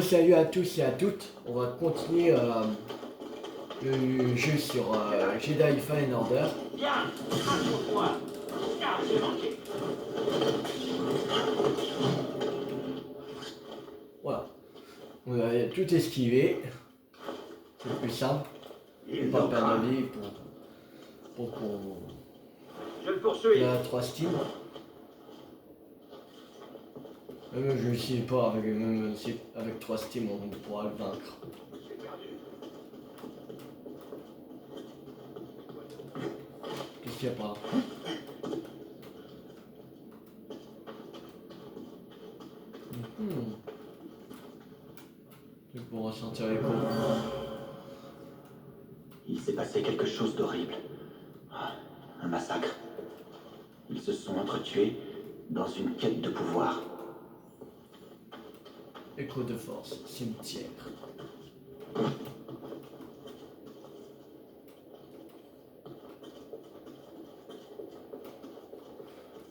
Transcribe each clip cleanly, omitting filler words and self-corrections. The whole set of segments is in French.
Salut à tous et à toutes, on va continuer le jeu sur Jedi Fallen Order. Bien, raconte-moi. Ah, j'ai manqué. Voilà, on a tout esquivé, c'est plus simple, Il pas nous perdre craint. de vie pour qu'on Je le poursuis. ait 3 steam. Même je ne sais pas, même si avec 3 steam on pourra le vaincre. J'ai perdu. Qu'est-ce qu'il y a pas? C'est pour ressentir les coups. Il s'est passé quelque chose d'horrible. Un massacre. Ils se sont entretués dans une quête de pouvoir. Écho de force, cimetière.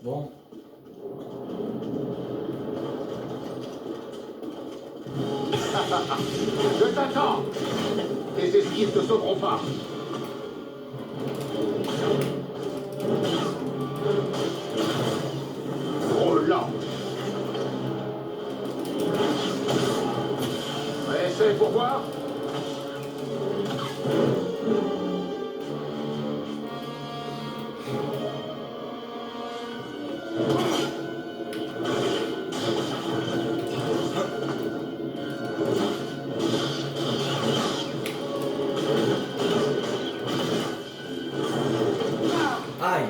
Bon. Je t'attends. Tes esquives ne sauveront pas. Trop lent. Essaye pour voir. Aïe!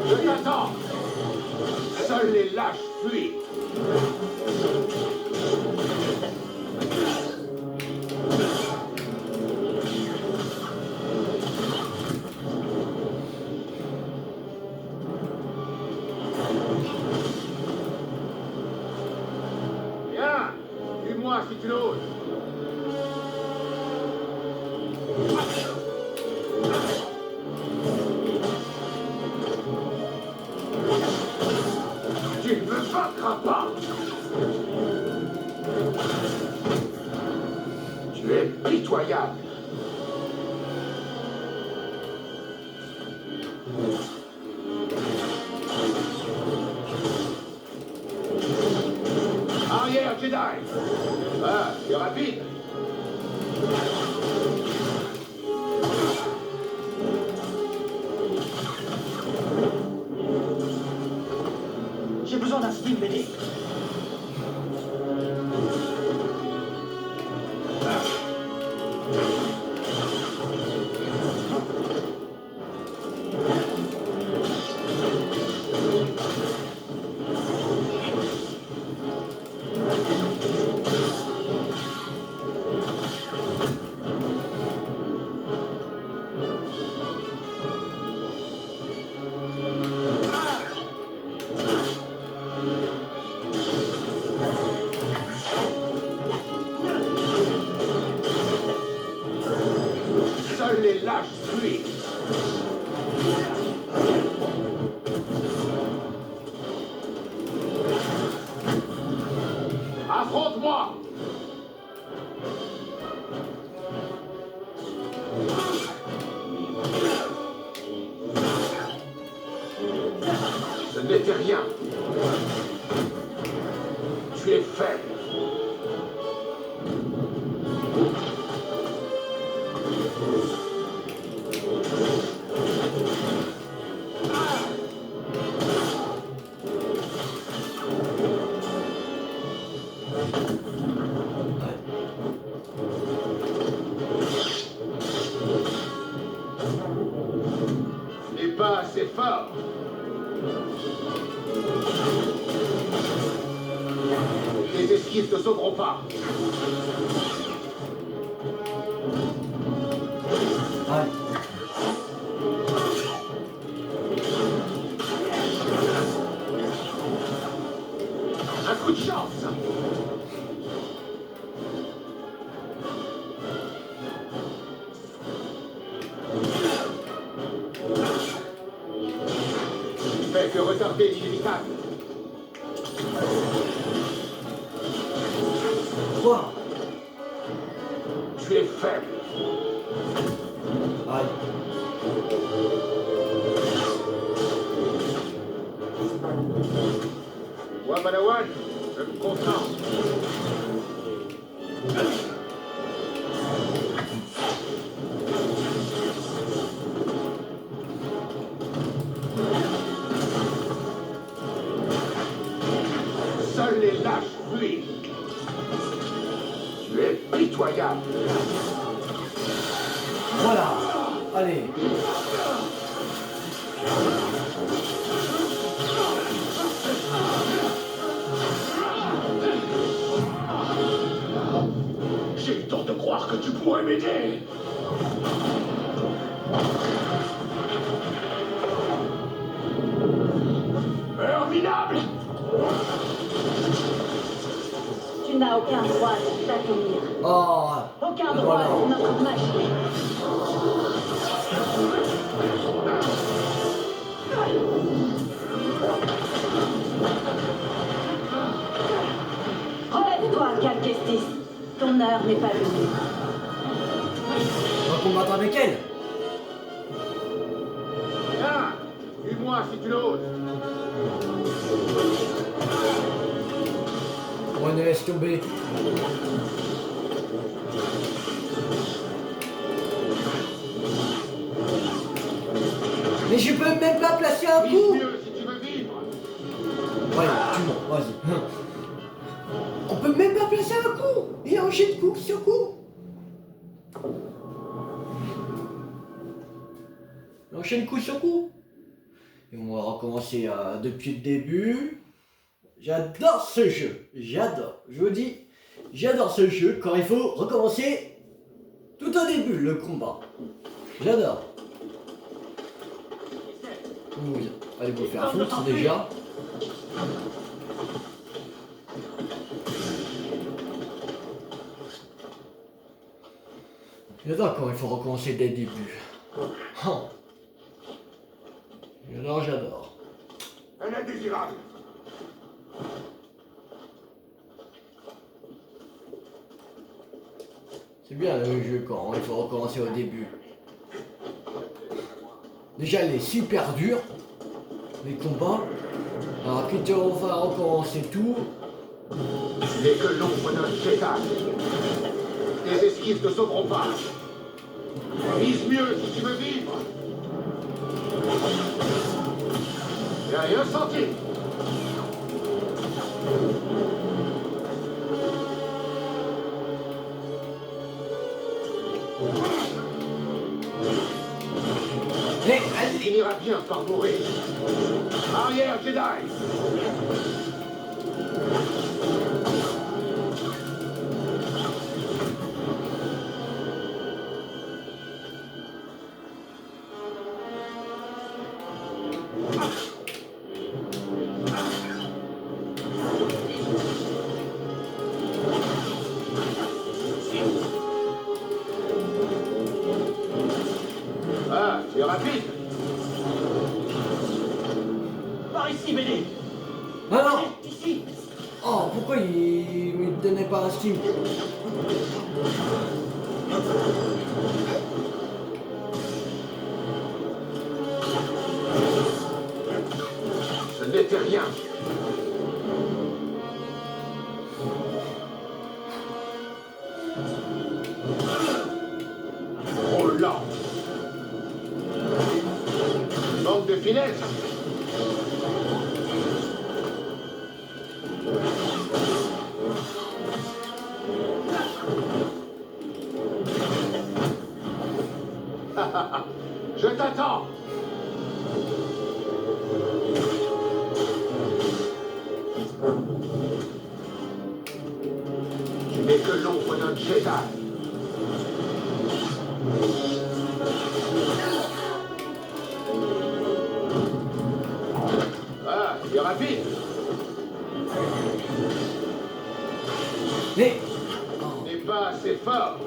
Je t'attends. Seuls les lâches fuient. Bien. Dis-moi si tu l'oses. Tu ne me vaincras pas. Tu es pitoyable. Arrière, Jedi. Ah, tu es rapide. J'ai besoin d'un steam BD. Seuls les lâches fuient. Affronte-moi. Ce n'était rien. Tu es faible. Tu n'es pas assez fort. Les esquives ne sauveront pas. Aïe! Un coup de chance. que retarder l'inévitable. Quoi? Tu es faible. Aïe. Moi, Padawan, je me concentre. Seuls les lâches fuient. Tu es pitoyable. Voilà. Allez. J'ai eu tort de croire que tu pourrais m'aider. Minable. Tu n'as aucun droit de t'accueillir. Oh. Aucun droit Voilà. sur notre machine. Relève-toi, Calquestis. Ton heure n'est pas venue. On va combattre avec elle. Viens, tue-moi si tu l'oses. On ne laisse tomber. Mais je peux même pas placer un Vis coup. mieux si tu veux vivre. Ouais, tue-moi, vas-y. On peut même pas placer un coup. Il enchaîne coup sur coup. Il enchaîne coup sur coup. Et on va recommencer depuis le début. J'adore ce jeu. J'adore. Je vous dis, j'adore ce jeu quand il faut recommencer tout au début le combat. J'adore. Oui. Allez vous faire foutre déjà. J'adore quand il faut recommencer dès le début. Oh. J'adore, j'adore. Un indésirable. C'est bien le jeu quand il faut recommencer au début. Déjà il est super dur, les combats. Alors puis on va recommencer tout. Tu n'es que l'ombre d'un Jedi. Tes esquives te sauveront pas. Vise mieux si tu veux vivre. J'ai rien senti. Mais Tu allez. finiras bien par mourir. Arrière, Jedi. Ah, tu es rapide. Par ici, BD. Ah non. Ici. Oh, pourquoi il me donnait pas un Steam? Ce n'était rien. Trop lent. Manque de finesse. Je t'attends. Tu n'es que l'ombre d'un Jedi. Ah, tu es rapide. Mais Tu n'es pas assez fort.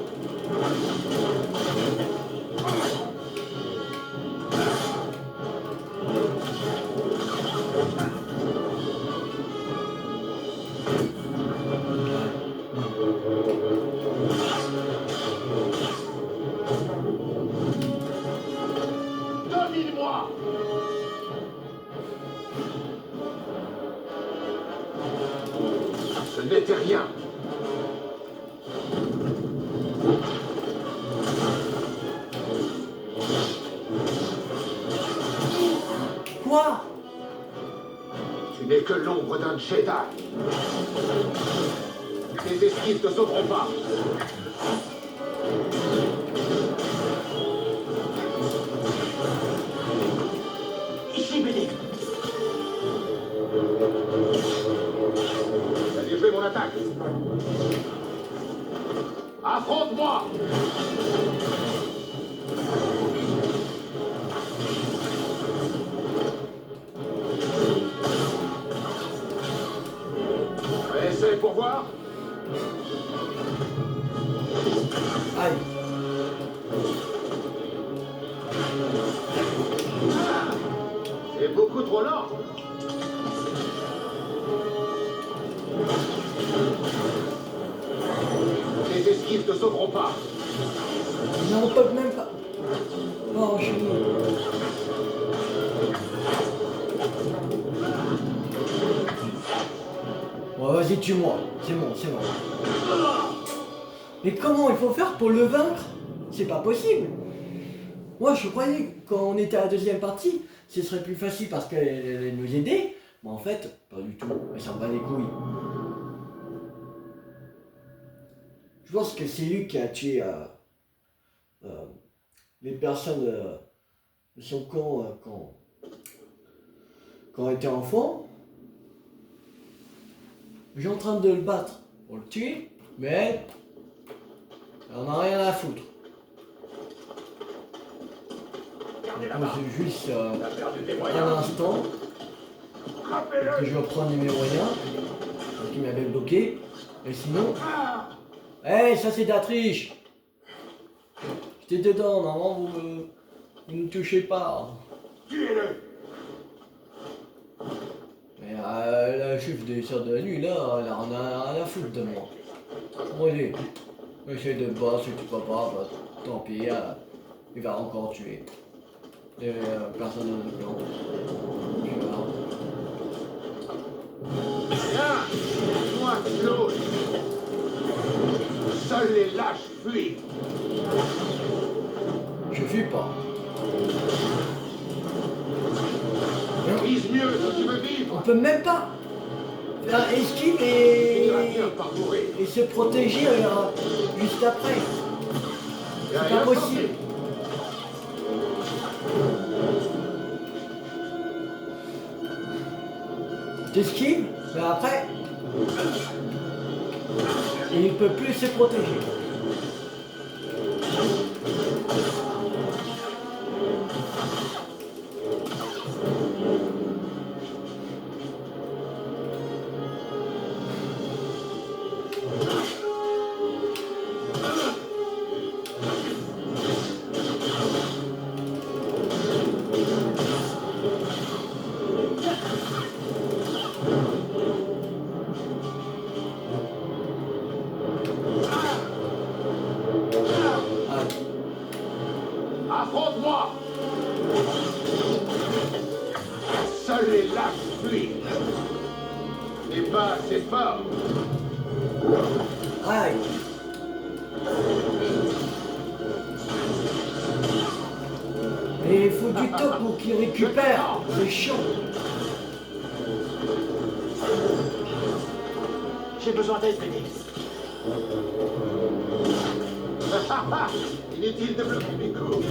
n'était rien. Quoi? Tu n'es que l'ombre d'un Jedi. Tes esquives te sauveront pas. Ici, Bénédicte. T'as déjoué mon attaque. Affronte-moi! Essaye pour voir. Aïe. C'est beaucoup trop lent. Tes esquives te sauveront pas. Non, on peut même pas. Oh, je suis nul. Bon, vas-y, tue-moi. C'est bon, c'est bon. Mais comment il faut faire pour le vaincre? C'est pas possible. Moi, je croyais que quand on était à la deuxième partie, ce serait plus facile parce qu'elle allait nous aider. Mais en fait, pas du tout. Elle s'en bat les couilles. Je pense que c'est lui qui a tué les personnes de son camp quand on était enfant. J'ai en train de le battre pour le tuer, mais on n'a rien à foutre. Donc, c'est juste un instant que je reprends mes moyens parce qu'il m'avait bloqué. Et sinon, ça c'est de la triche. J'étais dedans, normalement vous ne touchez pas. Tuez-le. Mais la chef des sœurs de la nuit là, elle a rien à foutre de moi. Bon, allez, essaye de te battre si tu peux pas, bah, tant pis, il va encore tuer. Et personne dans le plan. Viens, moi Claude. Seuls les lâches fuient. Je fuis pas. Vise mieux si tu veux vivre. On peut même pas faire esquive Tu finiras bien par mourir. et se protéger juste après. Y a C'est rien pas de possible. sorti. T'esquives, mais après, il ne peut plus se protéger. Affronte-moi. Seuls les lâches fuient. T'es pas assez fort. Aïe. Mais il faut du temps pour qu'il récupère. C'est chiant. J'ai besoin d'aide, Bénédicte. Inutile de bloquer mes coups.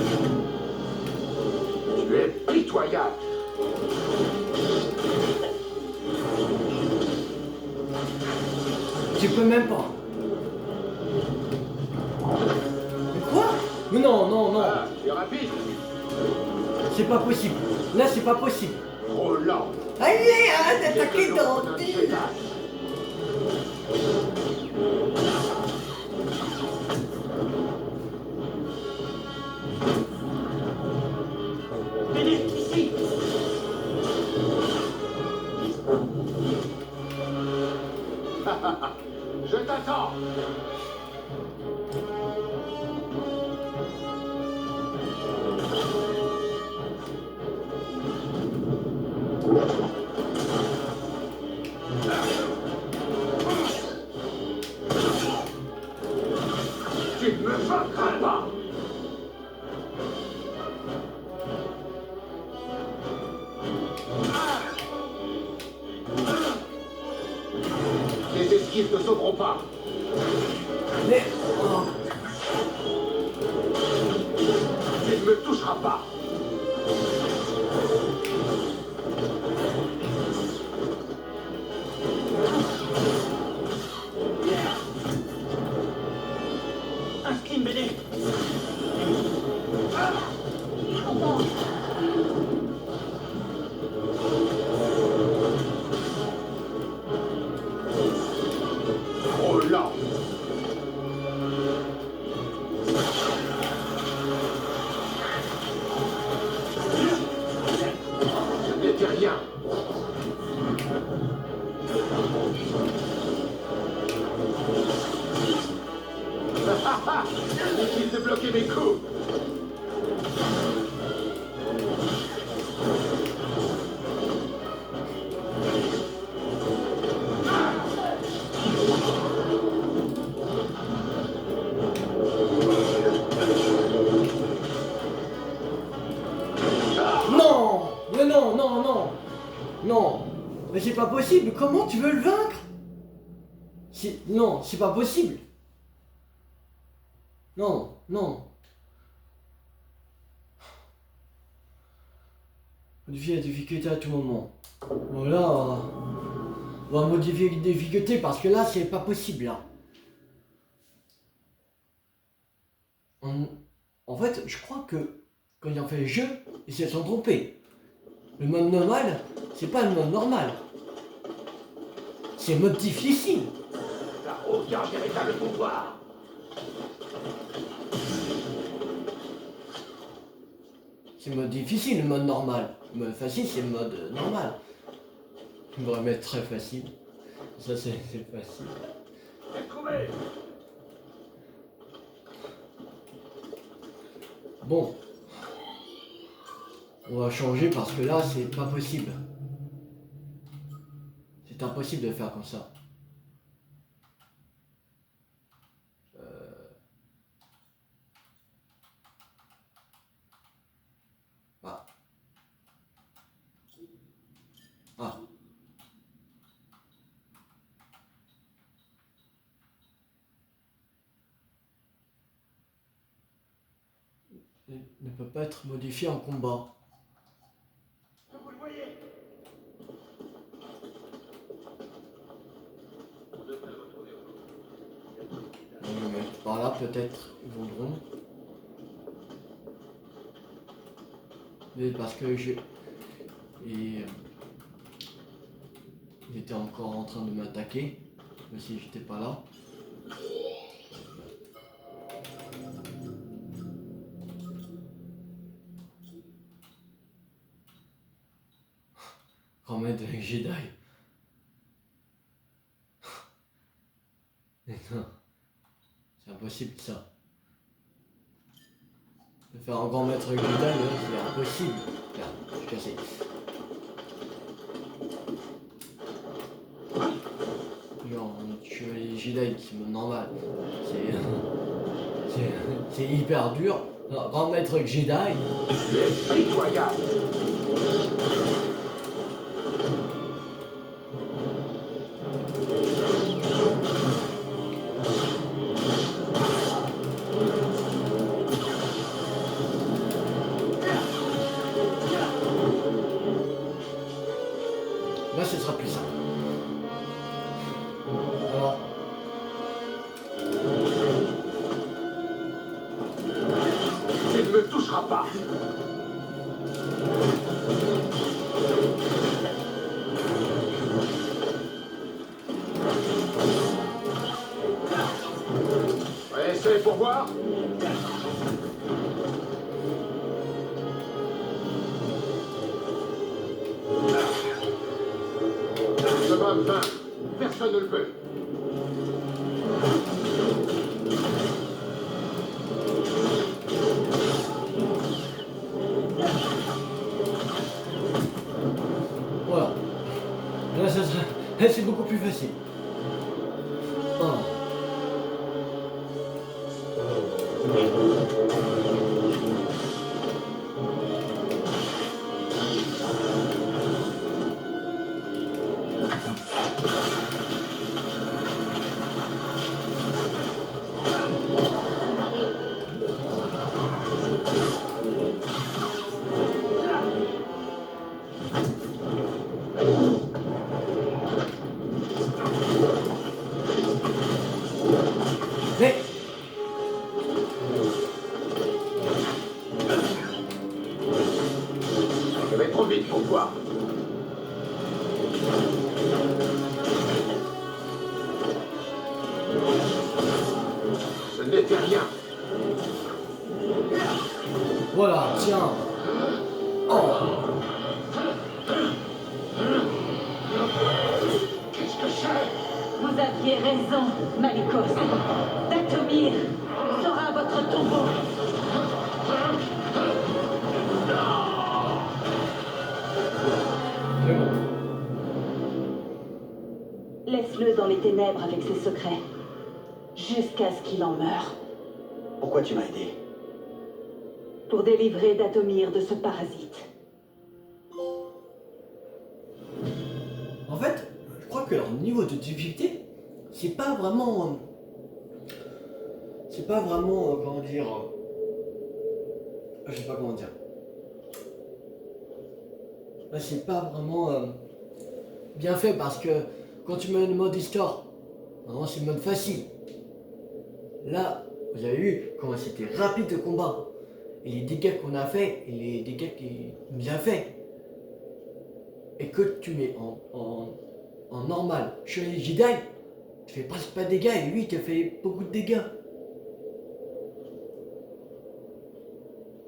Tu es pitoyable. Tu peux même pas. Mais quoi? Mais non, non, non. Ah, tu es rapide. C'est pas possible. Là, c'est pas possible. Trop lent. Allez, arrête d'attaquer T'es que dans... l'ombre d'un Jedi. Bénédicte, ici. Je t'attends. esquives ne sauveront pas. Mais... oh. Il ne me touchera pas. Un skin BD. Trop lent. Ce n'était rien. Inutile de bloquer mes coups. Non! Mais non, non, non! Non! Mais c'est pas possible, comment tu veux le vaincre? Non, c'est pas possible! Non, non. Modifier la difficulté à tout moment. Voilà. On va modifier la difficulté parce que là, c'est pas possible, là. En fait, je crois que quand ils ont fait le jeu, ils se sont trompés. Le mode normal, c'est pas le mode normal. C'est le mode difficile. T'as aucun véritable pouvoir. C'est le mode difficile, le mode normal. Le mode facile, c'est le mode normal. On va mettre très facile. Ça, c'est facile. J'ai trouvé. Bon. On va changer parce que là, c'est pas possible. C'est impossible de faire comme ça. Ah. Ah. Ne peut pas être modifié en combat. Vous le voyez. On va le mettre par là, peut-être ils voudront. Mais parce que j'ai... Et... il était encore en train de m'attaquer, même si j'étais pas là. Grand maître Jedi. Mais non, c'est impossible ça. De faire un grand maître Jedi, c'est impossible. Là, je suis cassé. Genre, un chevalier Jedi qui est normal. C'est hyper dur. Un grand maître Jedi. Pitoyable. Là, ce sera plus simple. Alors, Il ne me touchera pas. Essaye pour voir. Chemin vain. Personne ne le peut. voilà. Là, là, c'est beaucoup plus facile. Ah. trop vite pour toi. Ce n'était rien. Voilà, tiens. Oh, Qu'est-ce que c'est? Vous aviez raison, Malikos. Datomir sera votre tombeau. c'est bon. Laisse-le dans les ténèbres avec ses secrets. Jusqu'à ce qu'il en meure. Pourquoi tu m'as aidé? Pour délivrer Datomir de ce parasite. En fait, je crois que leur niveau de difficulté, c'est pas vraiment. C'est pas vraiment. Comment dire. Je sais pas comment dire. Là, c'est pas vraiment bien fait parce que quand tu mets le mode histoire, normalement c'est le mode facile. Là, vous avez vu comment c'était rapide le combat. Et les dégâts qu'on a fait, et les dégâts qu'il nous a fait. Et que tu mets en normal, Chevalier Jedi, tu fais presque pas de dégâts et lui il te fait beaucoup de dégâts.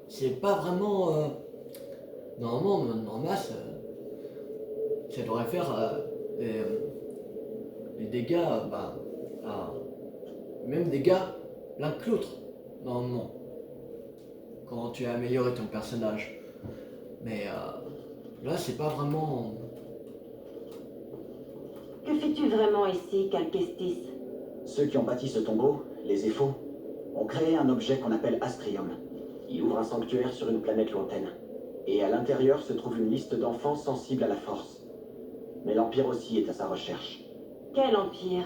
C'est pas vraiment. Normalement, normal, ça devrait faire les dégâts, même dégâts l'un que l'autre, normalement, quand tu as amélioré ton personnage. Mais là, c'est pas vraiment. Que fais-tu vraiment ici, Calquestis? Ceux qui ont bâti ce tombeau, les Éphos, ont créé un objet qu'on appelle Astrium. Il ouvre un sanctuaire sur une planète lointaine. Et à l'intérieur se trouve une liste d'enfants sensibles à la force. Mais l'Empire aussi est à sa recherche. Quel empire?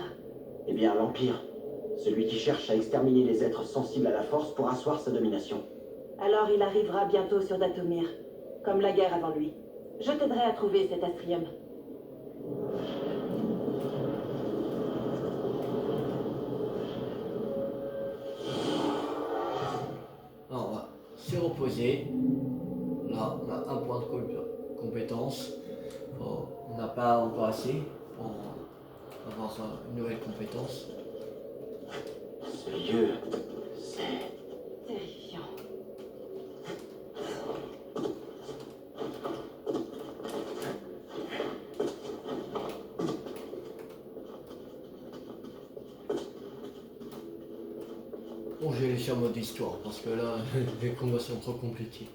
Eh bien, l'Empire, celui qui cherche à exterminer les êtres sensibles à la force pour asseoir sa domination. Alors il arrivera bientôt sur Datomir, comme la guerre avant lui. Je t'aiderai à trouver cet astrium. Alors, on va se reposer. Là, on a un point de compétence. Bon, on n'a pas encore assez pour avoir une nouvelle compétence. Ce lieu, c'est... Terrifiant. Bon, je vais laisser en mode histoire parce que là, les combats sont trop compliqués.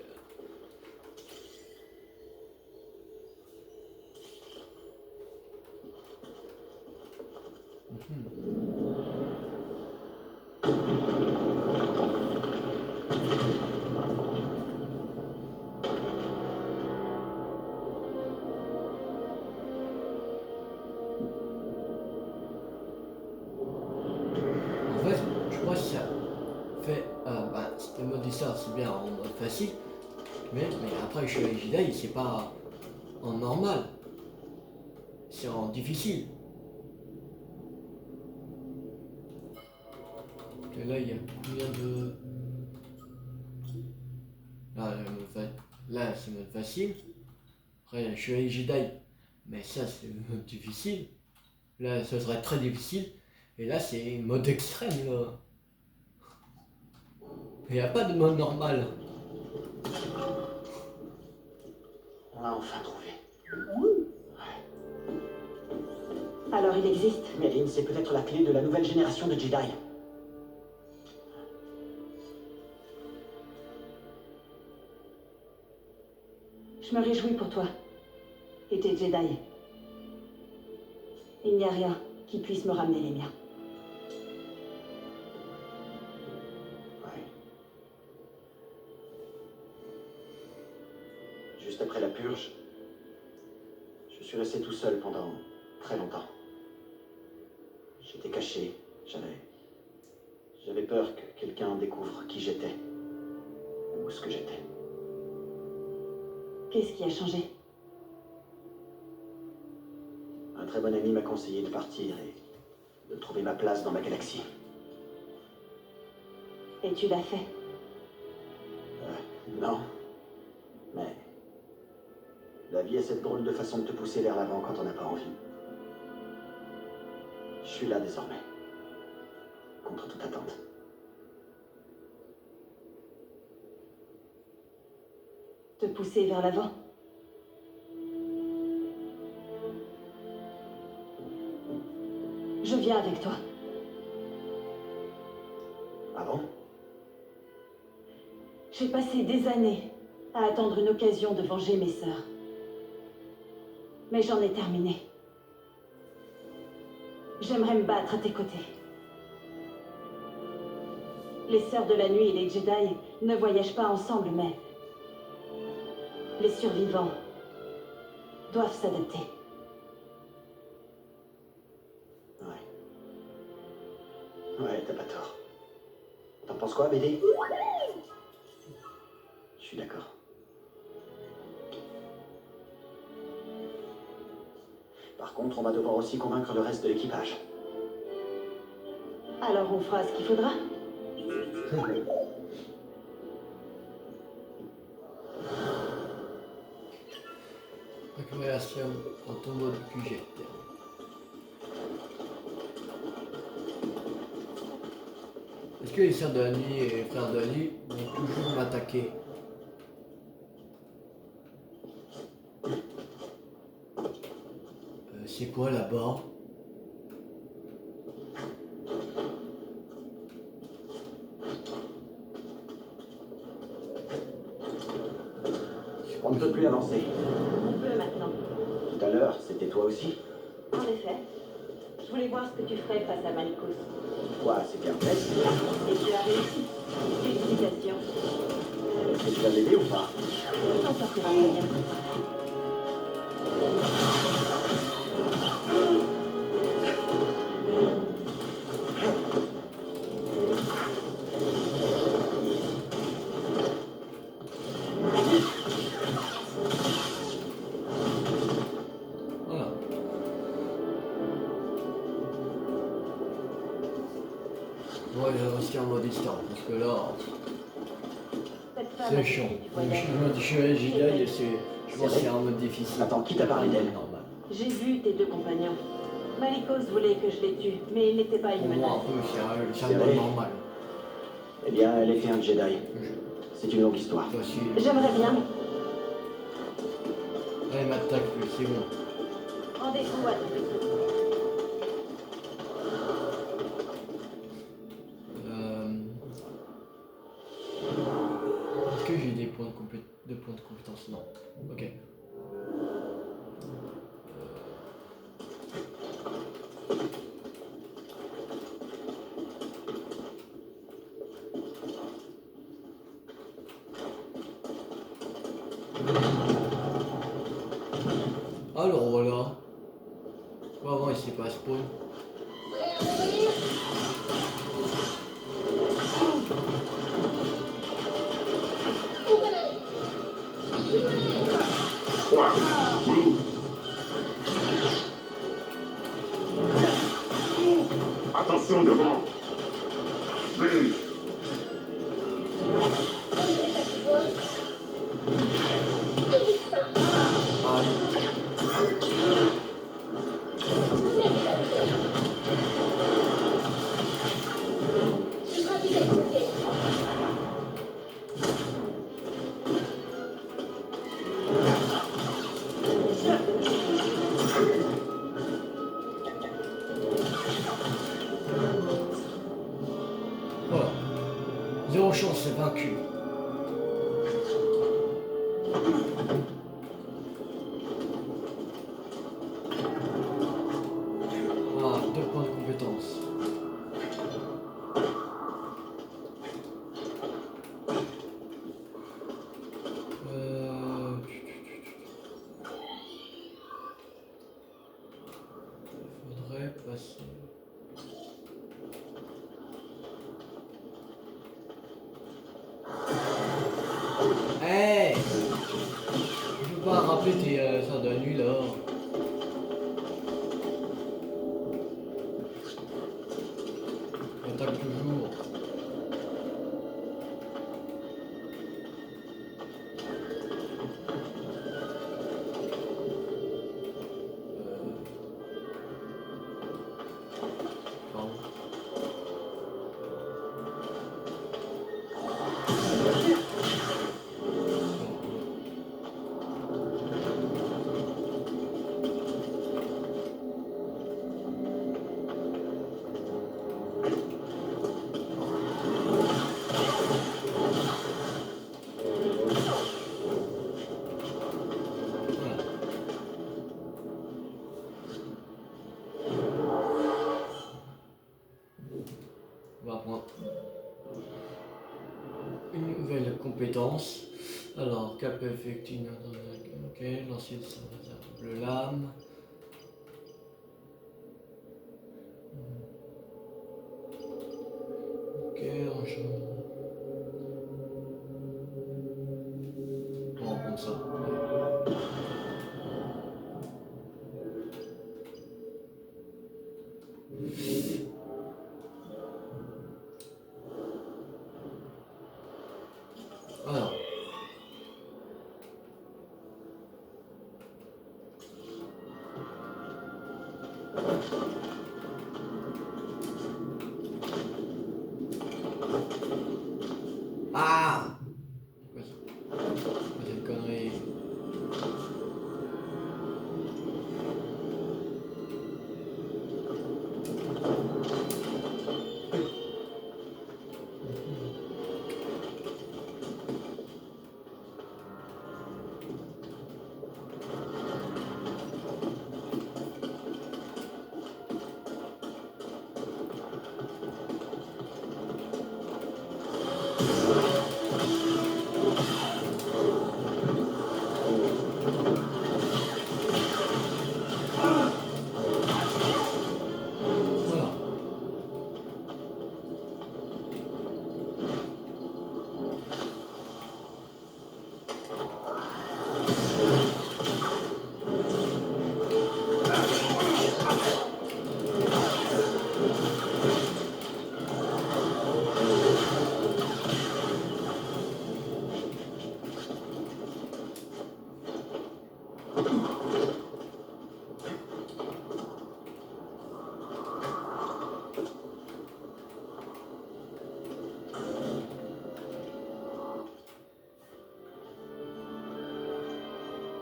En fait, je crois que ça fait. C'était mode histoire, c'est bien en mode facile. Mais après, je suis à Jedi, c'est pas en normal. C'est en difficile. Et là, il y a combien de. Là, c'est mode facile. Après, je suis à Jedi. Mais ça, c'est mode difficile. Là, ça serait très difficile. Et là, c'est mode extrême, là. Il n'y a pas de mode normal. On l'a enfin trouvé. Alors il existe. Merlin, c'est peut-être la clé de la nouvelle génération de Jedi. Je me réjouis pour toi. Et tes Jedi. Il n'y a rien qui puisse me ramener les miens. Ouais. Juste après la purge, je suis resté tout seul pendant très longtemps. J'étais caché, j'avais peur que quelqu'un découvre qui j'étais, ou ce que j'étais. Qu'est-ce qui a changé? Un très bon ami m'a conseillé de partir et de trouver ma place dans ma galaxie. Et tu l'as fait. Non, mais La vie a cette drôle de façon de te pousser vers l'avant quand on n'a pas envie. Je suis là désormais. Contre toute attente. Te pousser vers l'avant. Je viens avec toi. Ah bon? J'ai passé des années à attendre une occasion de venger mes sœurs. Mais j'en ai terminé. J'aimerais me battre à tes côtés. Les sœurs de la nuit et les Jedi ne voyagent pas ensemble, mais les survivants doivent s'adapter. Ouais, t'as pas tort. T'en penses quoi, BD? Je suis d'accord. Par contre, on va devoir aussi convaincre le reste de l'équipage. Alors on fera ce qu'il faudra. Récupération en tombeau de QG. Est-ce que les sœurs de la nuit et les frères de la nuit vont toujours m'attaquer? C'est quoi là-bas? On ne peut plus avancer. On peut maintenant. Tout à l'heure, c'était toi aussi? En effet. Je voulais voir ce que tu ferais face à Malicos. Quoi, c'est bien fait? Et tu as réussi. Félicitations. Est-ce que tu vas m'aider ou pas? On s'en sortira très bien. Voilà. Ouais, j'ai resté en mode histoire parce que là, Cette femme c'est avec chiant. qui tu Je voyages. me dis, je suis allé Jedi et je pense que c'est en mode difficile. Attends, qui t'a parlé d'elle? Normal. J'ai vu tes deux compagnons. Malicos voulait que je les tue, mais il n'était pas une Pour moi, menace. un peu, c'est un C'est mode vrai. normal. Eh bien, elle était un Jedi. C'est une longue histoire. Toi aussi. J'aimerais bien. Allez, m'attaque, c'est bon. Rendez-vous à tout de suite. Est-ce que j'ai des points de points de compétence? Non. Ok. Alors voilà. Pourquoi avant il s'est pas spawn? Attention devant. Vite. Voilà. Zéro chance, c'est vaincu. Ah, 2 points de compétence. Faudrait passer. Hey! Je peux pas rappeler tes sortes de nuit là. Attaque toujours. lance. Alors, cap effectif, ok, lancier de sa réserve lame. Ok, enchaînement. On va prendre ça. Alors. Ah! Quoi ça? Quoi cette connerie? Voilà.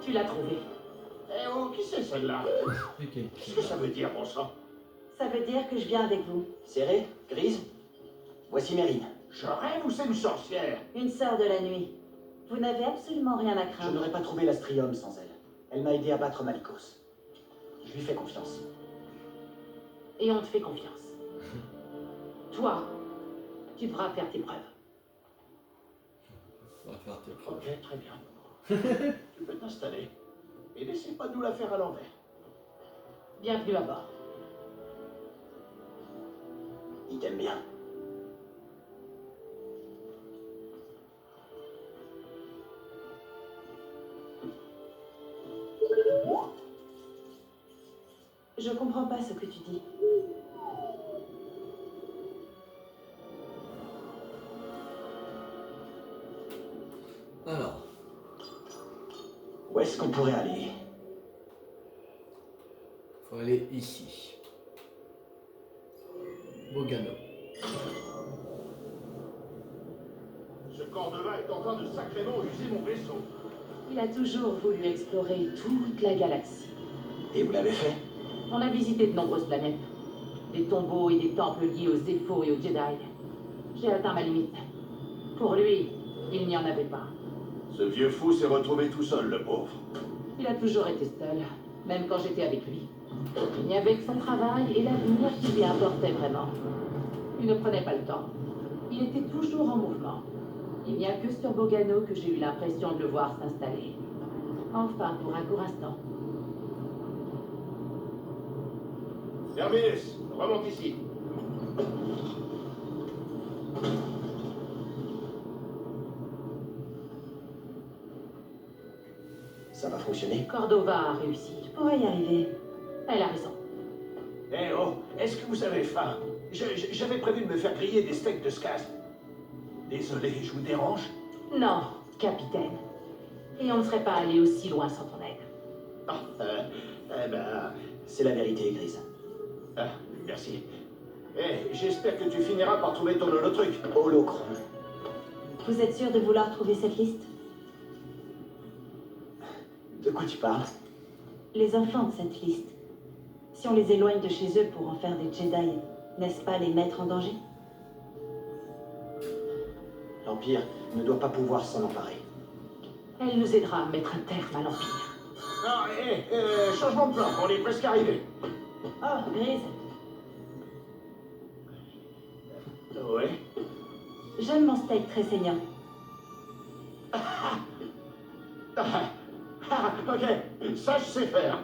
Tu l'as trouvé. Eh oh, qui c'est celle-là? Ok. Qu'est-ce que ça veut dire, bon sang? Ça veut dire que je viens avec vous. Serré, grise. Voici Mérine. Je rêve ou c'est une sorcière? Une sœur de la nuit. Vous n'avez absolument rien à Je craindre. n'aurais pas trouvé l'Astrium sans elle. Elle m'a aidé à battre Malikos. Je lui fais confiance. Et on te fait confiance. Toi, tu devras faire tes preuves. On va faire tes preuves. Ok, très bien. Tu peux t'installer. Et n'essaie pas de nous la faire à l'envers. Bienvenue à bord. Il t'aime bien. Je comprends pas ce que tu dis. Alors, Où est-ce qu'on pourrait aller? faut aller ici. Bogano. Ce corps de vin est en train de sacrément user mon vaisseau. Il a toujours voulu explorer toute la galaxie. Et vous l'avez fait? On a visité de nombreuses planètes. Des tombeaux et des temples liés aux Zéphos et aux Jedi. J'ai atteint ma limite. Pour lui, il n'y en avait pas. Ce vieux fou s'est retrouvé tout seul, le pauvre. Il a toujours été seul, même quand j'étais avec lui. Il n'y avait que son travail et l'avenir qui lui importait vraiment. Il ne prenait pas le temps. Il était toujours en mouvement. Il n'y a que sur Bogano que j'ai eu l'impression de le voir s'installer. Enfin, pour un court instant. Terminus, remonte ici. Ça va fonctionner? Cordova a réussi. Je pourrais y arriver. Elle a raison. Eh oh, est-ce que vous avez faim? J'avais prévu de me faire griller des steaks de Skaz. Désolé, je vous dérange? Non, capitaine. Et on ne serait pas allé aussi loin sans ton aide. Ah, eh ben... C'est la vérité, Grise. Ah, merci. Eh, j'espère que tu finiras par trouver ton holotruc. Holocron. Vous êtes sûr de vouloir trouver cette liste? De quoi tu parles? Les enfants de cette liste. Si on les éloigne de chez eux pour en faire des Jedi, n'est-ce pas les mettre en danger? L'Empire ne doit pas pouvoir s'en emparer. Elle nous aidera à mettre un terme à l'Empire. Ah, changement de plan, on est presque arrivé. Oh, Grise, Ouais. j'aime mon steak très saignant. Ok, ça je sais faire.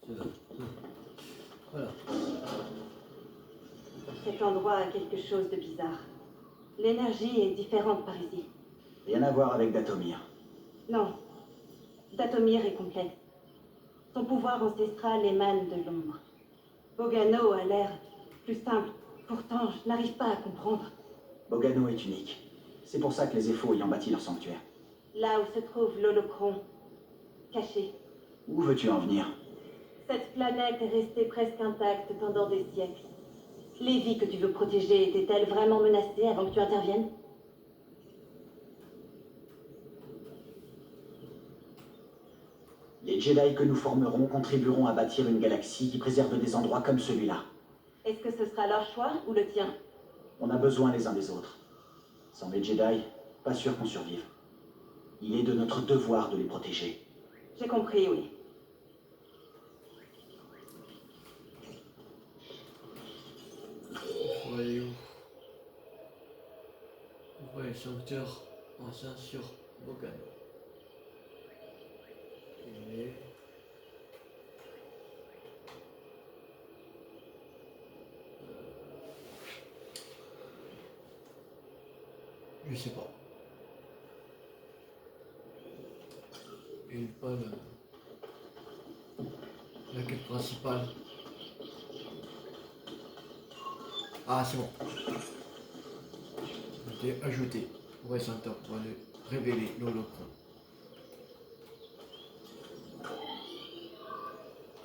Alors, c'est là. Voilà. Cet endroit a quelque chose de bizarre. L'énergie est différente par ici. Rien à voir avec Datomir. Non. Datomir est complexe. Son pouvoir ancestral émane de l'ombre. Bogano a l'air plus simple. Pourtant, je n'arrive pas à comprendre. Bogano est unique. C'est pour ça que les Ephos y ont bâti leur sanctuaire. Là où se trouve l'holocron, caché. Où veux-tu en venir? Cette planète est restée presque intacte pendant des siècles. Les vies que tu veux protéger étaient-elles vraiment menacées avant que tu interviennes? Les Jedi que nous formerons contribueront à bâtir une galaxie qui préserve des endroits comme celui-là. Est-ce que ce sera leur choix ou le tien? On a besoin les uns des autres. Sans les Jedi, pas sûr qu'on survive. Il est de notre devoir de les protéger. J'ai compris, oui. Il faut aller où? Ouais, sanctuaire ancien sur Bogano. Et... Je sais pas. Et pas la quête principale. Ah, c'est bon. C'était ajouté. Ouais, c'est un top. On va le révéler l'holocron.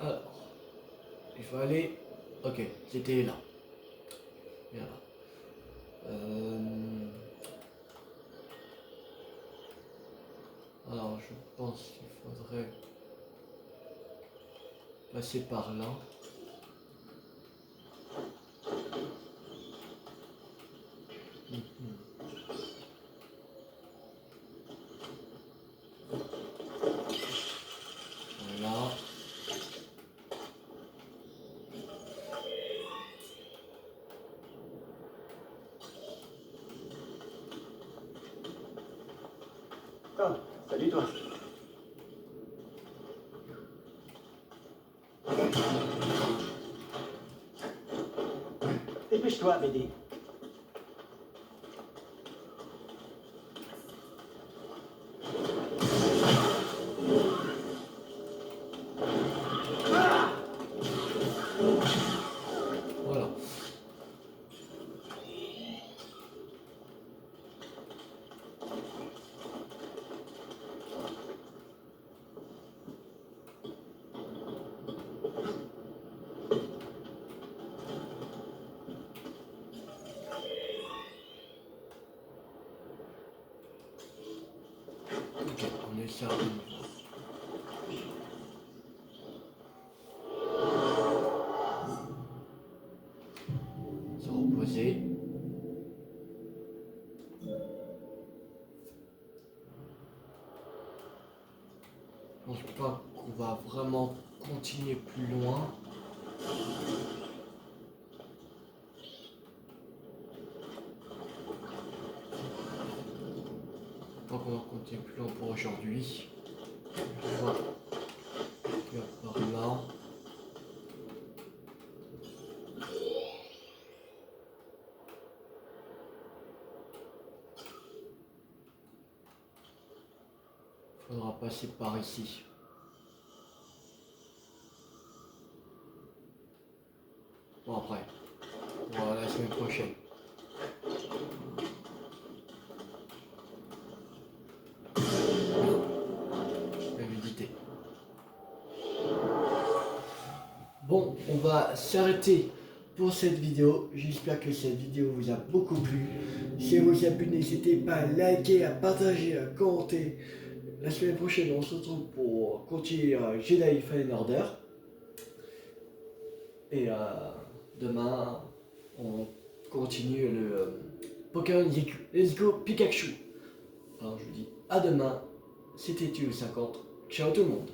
Alors, il faut aller. Ok, c'était là. Bien là. Alors, je pense qu'il faudrait passer par là. Voilà. Oh, salut toi. Dépêche-toi, BD. Voilà. Ok, on est servi. Se reposer. Je pense pas qu'on va vraiment continuer plus loin. Pas qu'on va continuer plus loin pour aujourd'hui. Je vois qu'il y a par là. Faudra passer par ici. Bon après, voilà la semaine prochaine. Je vais méditer. Bon. on va s'arrêter pour cette vidéo. J'espère que cette vidéo vous a beaucoup plu. Si elle vous a plu, n'hésitez pas à liker, à partager, à commenter. La semaine prochaine, on se retrouve pour continuer Jedi Fallen Order. Et demain, on continue le Pokémon Let's Go Pikachu. Alors je vous dis à demain. C'était Tu50. Ciao tout le monde.